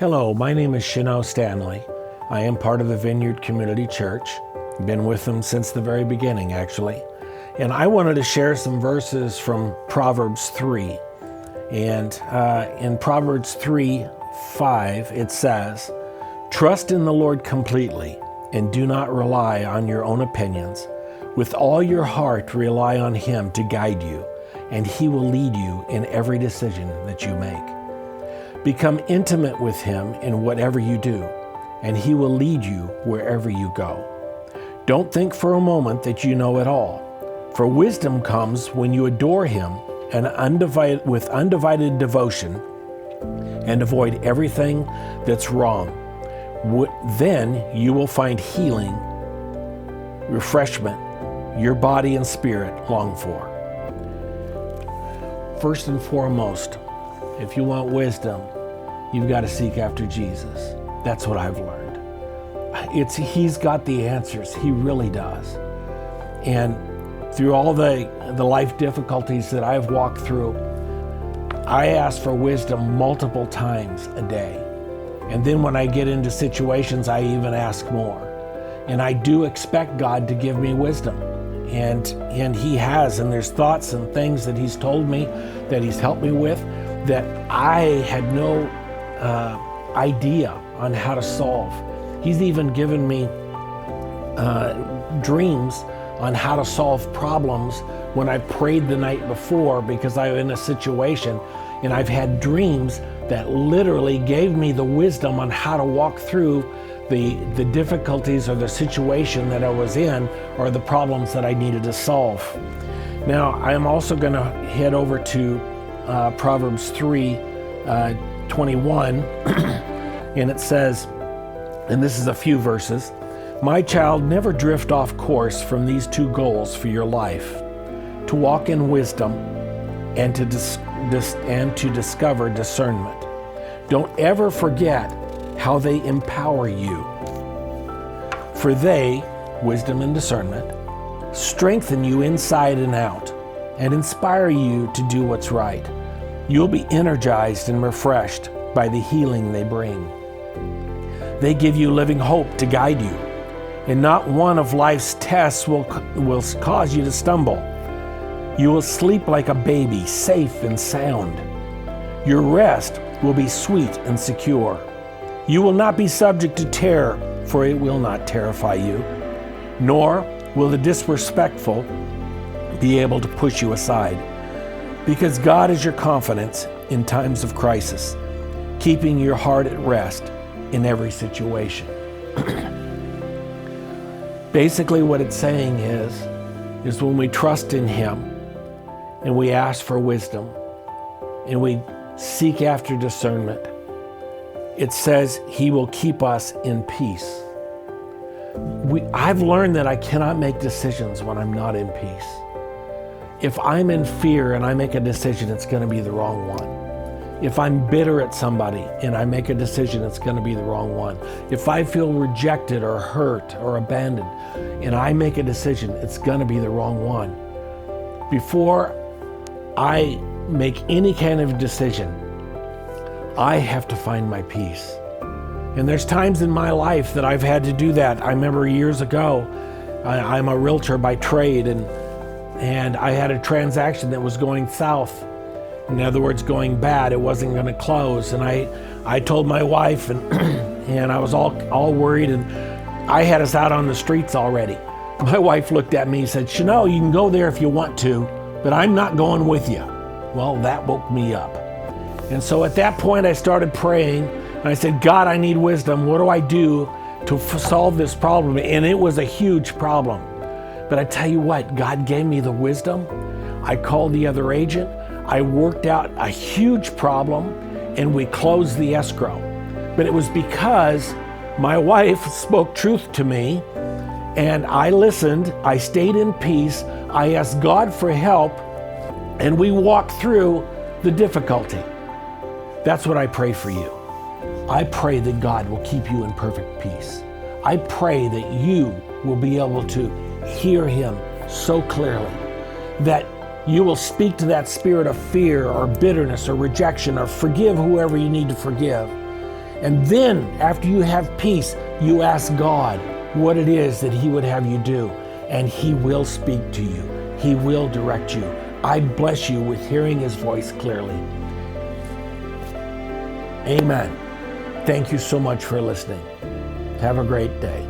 Hello, my name is Sheneau Stanley. I am part of the Vineyard Community Church. Been with them since the very beginning, actually. And I wanted to share some verses from Proverbs 3. And in Proverbs 3:5, it says, "Trust in the Lord completely and do not rely on your own opinions. With all your heart, rely on Him to guide you, and He will lead you in every decision that you make. Become intimate with Him in whatever you do, and He will lead you wherever you go. Don't think for a moment that you know it all, for wisdom comes when you adore Him with undivided devotion and avoid everything that's wrong. Then you will find healing, refreshment your body and spirit long for." First and foremost, if you want wisdom, you've got to seek after Jesus. That's what I've learned. He's got the answers. He really does. And through all the life difficulties that I've walked through, I ask for wisdom multiple times a day. And then when I get into situations, I even ask more. And I do expect God to give me wisdom. And He has. And there's thoughts and things that He's told me, that He's helped me with, that I had no idea on how to solve. He's even given me dreams on how to solve problems when I prayed the night before, because I was in a situation, and I've had dreams that literally gave me the wisdom on how to walk through the difficulties or the situation that I was in, or the problems that I needed to solve. Now, I'm also going to head over to Proverbs 3:21, and it says, and this is a few verses, "My child, never drift off course from these two goals for your life, to walk in wisdom and to discover discernment. Don't ever forget how they empower you. For they, wisdom and discernment, strengthen you inside and out and inspire you to do what's right. You'll be energized and refreshed by the healing they bring. They give you living hope to guide you, and not one of life's tests will cause you to stumble. You will sleep like a baby, safe and sound. Your rest will be sweet and secure. You will not be subject to terror, for it will not terrify you, nor will the disrespectful be able to push you aside, because God is your confidence in times of crisis, keeping your heart at rest in every situation." Basically what it's saying is when we trust in Him and we ask for wisdom and we seek after discernment, it says He will keep us in peace. I've learned that I cannot make decisions when I'm not in peace. If I'm in fear and I make a decision, it's going to be the wrong one. If I'm bitter at somebody and I make a decision, it's going to be the wrong one. If I feel rejected or hurt or abandoned and I make a decision, it's going to be the wrong one. Before I make any kind of decision, I have to find my peace. And there's times in my life that I've had to do that. I remember years ago, I'm a realtor by trade, and I had a transaction that was going south. In other words, going bad. It wasn't going to close. And I told my wife, and I was all worried, and I had us out on the streets already. My wife looked at me and said, "Sheneau, you can go there if you want to, but I'm not going with you." Well, that woke me up. And so at that point, I started praying, and I said, "God, I need wisdom. What do I do to solve this problem?" And it was a huge problem. But I tell you what, God gave me the wisdom. I called the other agent. I worked out a huge problem, and we closed the escrow. But it was because my wife spoke truth to me, and I listened. I stayed in peace. I asked God for help, and we walked through the difficulty. That's what I pray for you. I pray that God will keep you in perfect peace. I pray that you will be able to hear Him so clearly, that you will speak to that spirit of fear or bitterness or rejection, or forgive whoever you need to forgive, And then, after you have peace, you ask God what it is that He would have you do, and He will speak to you. He will direct you. I bless you with hearing His voice clearly. Amen. Thank you so much for listening. Have a great day.